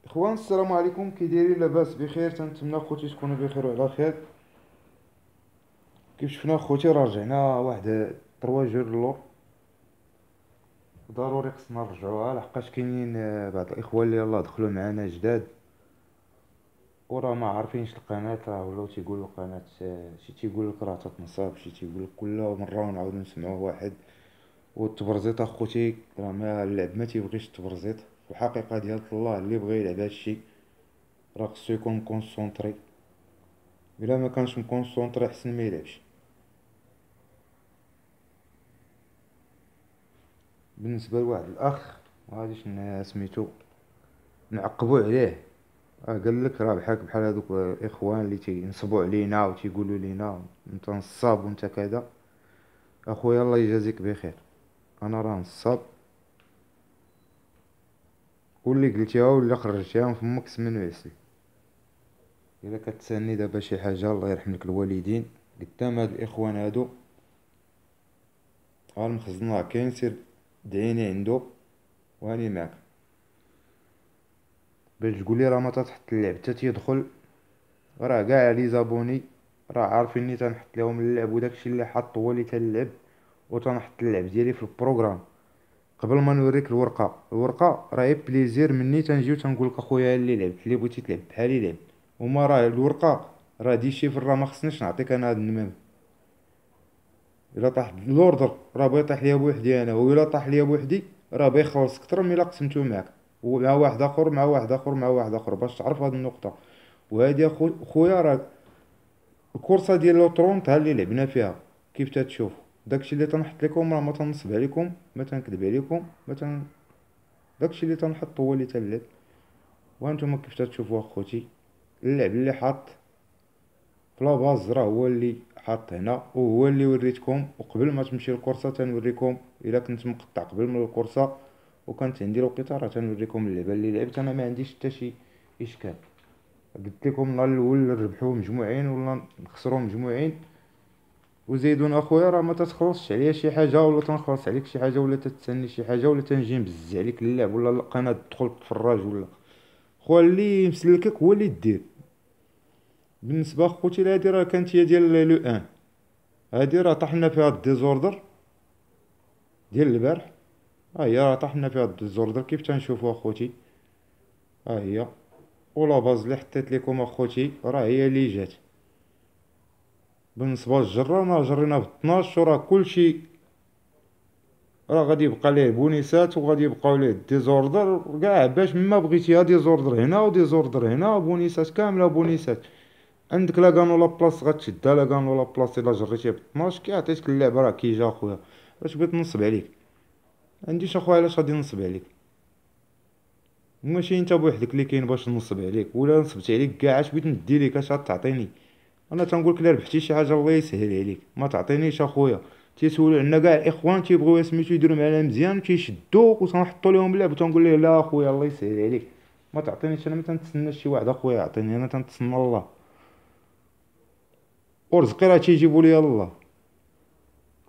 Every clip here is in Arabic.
اخوان السلام عليكم، كي دايرين؟ لاباس بخير؟ تنتمنى خوتي تكونوا بخير وعلى خير. كيف شفنا خوتي راه رجعنا واحد 3 جور اللور. ضروري خصنا نرجعوها لحقاش كاينين بعض الاخوان اللي يلاه دخلوا معانا جداد وراه ما عارفينش القناه، راه ولاو تيقولوا القناه شي تيقول لك راه تتنصاب، شي تيقول لك كل مره ونعاودو نسمعوه واحد. والتبرزيط اخوتي راه ما اللعب ما تيبغيش التبرزيط. الحقيقه ديال الله اللي بغى يلعب هادشي راه خصو يكون كونسونطري. الا ما كانش مكونسونطري احسن ما يلعبش. بالنسبة لواحد الأخ مغاديش سميتو نعقبو عليه، قال لك راه بحال هادوك الإخوان اللي تينصبوا علينا وتيقولوا لينا انت نصاب وانت كذا. اخويا الله يجازيك بخير، انا راه نصاب، واللي قلتيها واللي خرجتيها من فمك سمن وعسل. الا كتسالني دابا شي حاجه الله يرحم لك الوالدين قدام هاد الاخوان هادو، غنخزنها كاين، سير دعيني عنده وهاني معاك باش تقولي راه ما تتحط اللعب حتى تيدخل. راه كاع لي زابوني راه عارفيني تنحط لهم اللعب، وداكشي اللي حط هو اللي تنلعب، وتنحط اللعب ديالي في البروغرام. قبل ما نوريك الورقه راه بليزير مني تنجي وتنقول لك اخويا اللي لعبت اللي بغيتي تلعب بحالي لعب. وما راه الورقه راه دي شيفر، راه ما خصنيش نعطيك انا هاد النمام. الا طاح لوردر راه بيطيح ليا بوحدي انا، والا طاح ليا بوحدي راه بيخلص اكثر من الا قسمتو معاك ومع واحد اخر مع واحد اخر مع واحد اخر باش تعرف هاد النقطه. وهادي خويا راه الكورسه ديال لوطرون اللي لعبنا فيها كيف تتشوف. داكشي اللي تنحط لكم راه ما تنصب عليكم، ما تنكذب عليكم، ما تن... داكشي اللي تنحط هو اللي تنلعب. وانتم كيف تتشوفوا اخوتي، اللعب اللي حاط في لاباز راه هو اللي حاط هنا وهو اللي وريتكم. وقبل ما تمشي الكورسه تنوريكم، الا كنت مقطع قبل من الكورسه وكانت عندي الوقيته راه تنوريكم اللعبه اللي لعبت انا، ما عنديش حتى شي اشكال. قلت لكم النهار الاول نربحوا مجموعين ولا نخسروا مجموعين. وزيدون اخويا راه ما تتخلصش عليا شي حاجه ولا تنخلص عليك شي حاجه ولا تتسني شي حاجه ولا تنجي نبز عليك اللعب ولا القناه تدخل تفرج ولا. خويا اللي مسلكك هو اللي دير. بالنسبه خوتي لهادي راه كانت هي ديال لو ان، هادي راه طحنا فيها الديزوردر ديال البارح. ها هي راه طحنا فيها الديزوردر كيف تنشوفوا اخوتي. ها هي ولا باز اللي حطيت لكم اخوتي راه هي اللي جات. بالنسبه للجره راه جرينا ب 12 وراه كلشي راه غادي يبقى ليه بونيسات وغادي يبقاو ليه ديزوردر كاع باش ما بغيتيها. ديزوردر هنا وديزوردر هنا وبونيسات كامله بونيسات. عندك لا كانولا بلاص غتشدها، لا كانولا بلاص الا جريتيها ب 12 كيعطيك اللعبه راه كيجا اخويا. واش بغيت نصب عليك؟ عنديش اخويا علاش غادي نصب عليك؟ ماشي انت بوحدك اللي كاين باش نصب عليك، ولا نصبت عليك كاع اش بغيت ندي لك؟ اش غتعطيني؟ انا تنقول لك الا ربحتي شي حاجه الله يسهل عليك ما تعطينيش اخويا. تيسولوا عندنا كاع الاخوان تيبغيو سميتو يديروا معنا مزيان تيشدوك وتنحطوا لهم اللعب وتنقول ليه لا اخويا الله يسهل عليك ما تعطينيش. انا ما تنتسناش شي واحد اخويا يعطيني، انا تنتسنى الله، ورزقي راه تيجيبوا لي الله.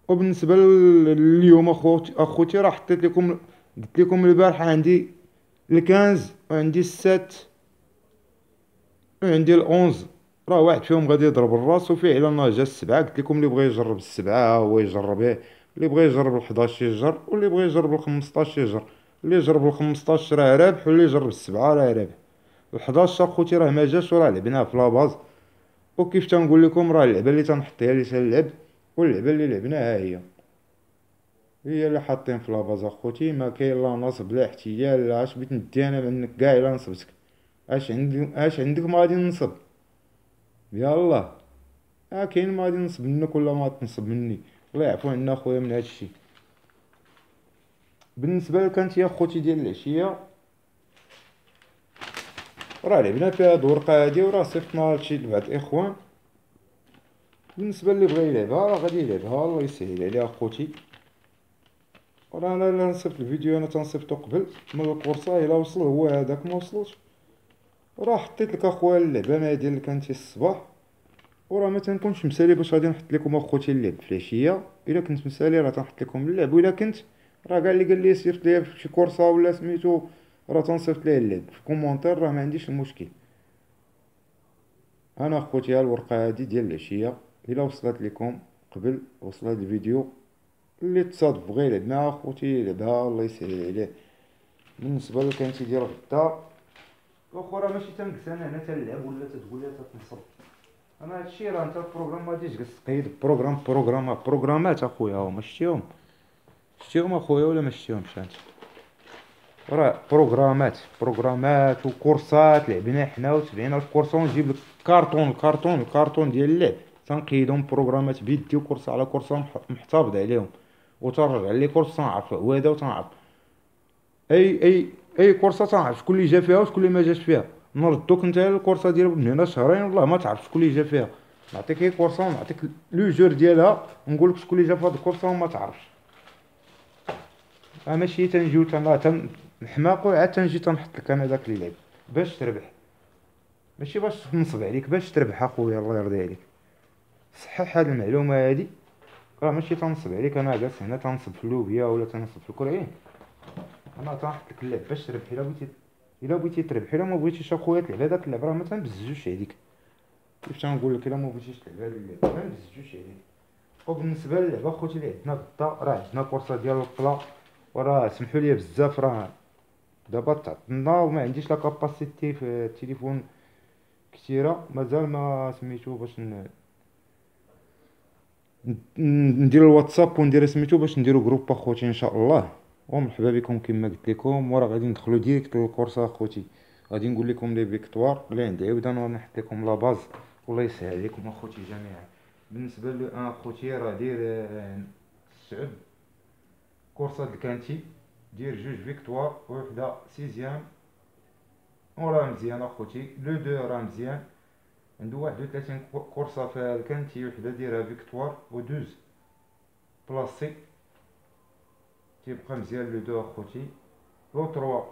وبالنسبه لليوم اخوتي راه حطيت لكم، قلت لكم البارحه عندي الكنز وعندي السات وعندي الأونز. راه واحد فيهم غادي يضرب الراس وفعلا جا السبعة. قلت لكم اللي بغى يجرب السبعة هو يجربه، اللي بغى يجرب الحداش يجر، واللي بغى يجرب الخمسطاش يجر. اللي يجرب الخمسطاش راه رابح، واللي يجرب السبعة راه رابح. الحداش اخوتي راه ما جاش وراه لعبناه في لاباز. وكيف تنقول لكم راه اللعبة اللي تنحط هي اللي تنلعب، واللعبة اللي لعبناها هي اللي حاطين في لاباز اخوتي. ما كاين لا نصب لا احتيال لا اش بغيت ندي انا منك كاع الا نصبتك. اش عندك ما غادي ننصب؟ يلا كاين ما غادي نصب منك ولا ما تنصب مني. الله يعفو عنا خويا من هادشي. بالنسبه لك انت يا خوتي ديال العشيه راه لعبنا فيها هاد الورقه هادي وراه صيفطنا هادشي لبعض الاخوان. بالنسبه اللي بغى يلعبها راه غادي يلعبها الله يسهل عليه اخوتي. وراه انا لا نصيفط الفيديو انا تنصيفطو قبل من الكورسه الا وصل هو هذاك ما وصلش. راه حطيت لك اخويا اللعبه ما ديال لك انت الصباح. وراه ما تنكونش مسالي باش غادي نحط لكم اخوتي اللعب في العشيه. الا كنت مسالي راه تنحط لكم اللعب، والا كنت راه كاع اللي قال لي صيفط ليا في شي كورسه ولا سميتو راه تنصيفط ليه اللعب في كومونتير، راه ما عنديش المشكل. انا خوتي ها الورقه هادي ديال العشيه، الا وصلت لكم قبل وصل هاد الفيديو، اللي تصادف بغى يلعب معها خوتي يلعبها، الله يسهل عليه. بالنسبه لك انت ديال غدا، واخا راه ماشي تنجلس انا هنا تنلعب ولا تتقول لي تتنصب. انا هادشي راه انت البروغرام ما غاديش تجلس تقيد بروغرامات اخويا، هما شتيهم اخويا ولا ما شتيهمش انت؟ راه بروغرامات وكورسات لعبنا حنا وتبعنا الكورسون، نجيب لك الكارطون ديال اللعب، تنقيدهم بروغرامات بيدي وكورس على كورسون محتفظ عليهم، وترجع لي كورس تنعرف عواده وتنعرف اي كورسه تنعرف شكون اللي جا فيها وشكون اللي ما جاش فيها. نردوك انت الكورسه ديال من هنا شهرين والله ما تعرف شكون اللي جا فيها، نعطيك هي كورسه ونعطيك لو جور ديالها ونقول لك شكون اللي جا في هاد الكورسه وما تعرفش. ماشي تنجيو نحماقو عاد تنجي تنحط لك انا داك اللعب باش تربح، ماشي باش نصب عليك، باش تربح اخويا الله يرضي عليك. صحح هاد المعلومه هادي، راه ماشي تنصب عليك انا جالس هنا تنصب في اللوبيا ولا تنصب في الكرعين، انا تنحط لك اللعب باش تربح. الا بغيتي تربح، الا ما بغيتيش اخويا تلعب هذاك اللعب راه ما تنبزوش عليك. كيف تنقول لك، الا ما بغيتيش تلعب هذا اللعب ما تنبزوش عليك. وبالنسبه للعبه اخوتي اللي عندنا غدا، راه عندنا كورسه ديال القلا، وراه سمحوا لي بزاف، راه دابا تعطلنا وما عنديش لا كاباسيتي في التليفون كثيره، مازال ما سميتو باش ندير الواتساب وندير سميتو باش نديرو جروب اخوتي ان شاء الله. ومرحبا بكم كما قلت لكم، وراه غادي ندخلو ديريكت للكورس اخوتي، غادي نقول لكم لي فيكتوار اللي عندي عاوده نحط لكم لا باز، والله يسهل عليكم اخوتي جميعا. بالنسبه لي انا اخوتي راه دير السعد كورسات الكانتي، دير جوج فيكتوار وحده سيزيام، وراه مزيان اخوتي. لو دو راه مزيان، عنده 31 كورسه في الكانتي، وحده ديرها فيكتوار ودوز بلاصي، تيبقى مزيان لو دو اخوتي. لو تروا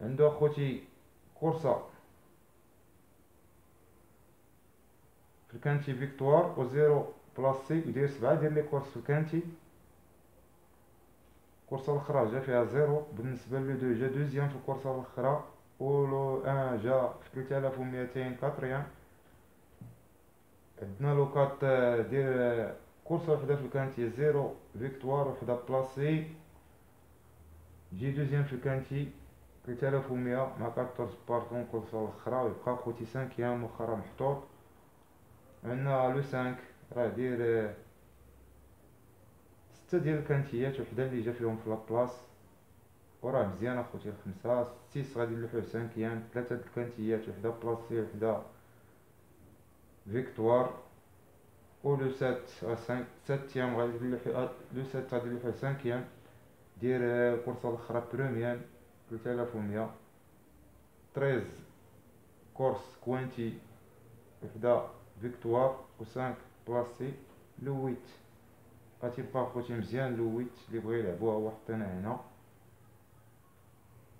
عنده اخوتي كورسة في الكانتي فيكتوار وزيرو بلاصي، ودير 7 ديال لي كورس في الكانتي. الكورسة الاخرى جا فيها زيرو، بالنسبة لو دو جا دوزيام في الكورسة الاخرى، و لو ان جا في 3200 كاتريام. عندنا لو كات دير كورسة وحدة في الكانتي زيرو فيكتوار وحدة بلاصي، جي دوزيام في الكانتي 3100 مع 14 بارتون كورسة الاخرى، ويبقى خوتي 5 ايام واخا راه محطوط. عندنا لو 5 راه دير 6 ديال الكانتيات وحده اللي جا فيهم في لابلاص، وراه مزيان اخوتي. الخمسة 6 غادي نلوحو 5 ايام، 3 د الكانتيات وحده بلاصي وحده فيكتوار. و لو 7 7 ايام غادي نلوحو، لو 7 غادي نلوحو 5 ايام، دير الكورسة الاخرى بروميان 3100. 13 كورس كوانتي وحده فيكتوار و 5 بلاصي. لو 8 غتبقى خوتي مزيان، لو 8 اللي بغا يلعبوها هو حطينا هنا،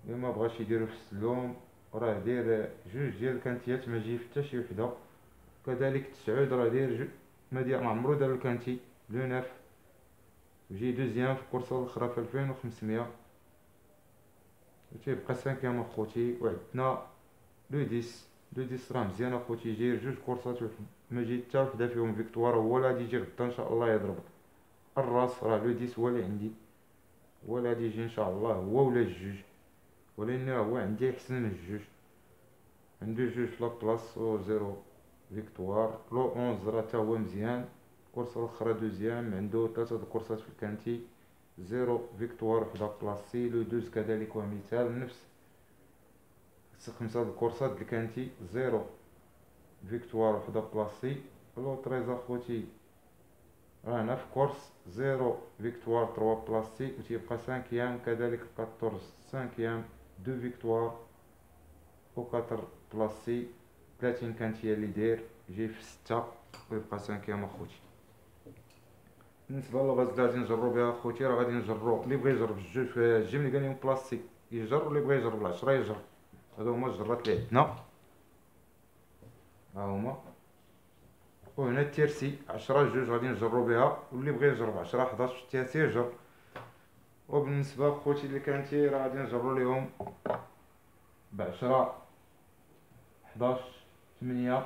اللي ما بغاش يديرو في السلوم راه داير جوج ديال الكانتيات ما جاي حتى شي وحده. كذلك 9 راه داير ما عمرو دار الكانتي لو 9، وجي دوزيام في الكورسه الاخرى في 2500، وتيبقى 5 اخوتي. وعندنا لو 10 راه مزيان اخوتي، جاير جوج كورسات ما جي حتى وحده فيهم فيكتوار، هو اللي غادي يجي غدا ان شاء الله يضرب الراس. راه لو 10 هو اللي عندي، هو اللي غادي يجي ان شاء الله، هو ولا الجوج، ولكن هو عندي احسن من الجوج. عنده جوج في لابلاص و زيرو فيكتوار. لو 11 راه تا هو مزيان، الكورسه الاخرى دوزيام، عنده 3 د الكورسات في الكانتي، زيرو فيكتوار وحده بلاصي. لو 12 كذلك ومثال نفس 5 د الكورسات د الكانتي، زيرو فيكتوار وحده بلاصي. لو 13 اخوتي راه هنا في كورس زيرو فيكتوار 3 بلاصي، وتيبقى 5 ايام. كذلك 14 5 ايام، 2 فيكتوار و 4 بلاصي. 30 كانت هي اللي داير، جاي في 6 ويبقى 5 ايام اخوتي. بالنسبه للغاز اللي غادي نجرو بها اخوتي، راه غادي نجرو اللي بغى يجرب الجوج في الجيم اللي قالهم بلاستيك يجر، واللي بغى يجرب العشرة يجر. هادو هما الجرات اللي عندنا، ها هما. وهنا التيرسي 10 جوج غادي نجرو بها، واللي بغى يجرب 10 11 حتى يجر. وبالنسبة خوتي اللي كانتي راه غادي نجرو ليهم ب10 11 8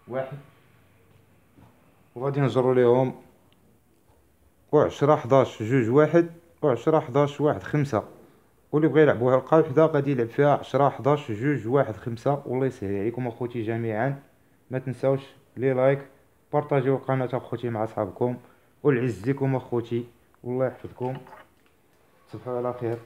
1 وغادي نجرو ليهم و10 11 جوج واحد و10 11 1 5. واللي بغى يلعب ورقة وحدة غادي يلعب فيها 10 11 جوج واحد 5. والله يسهل عليكم اخوتي جميعا. ما تنساوش لي لايك، بارطاجيو القناة اخوتي مع صحابكم، والعز لكم اخوتي، والله يحفظكم. تصبحوا على خير.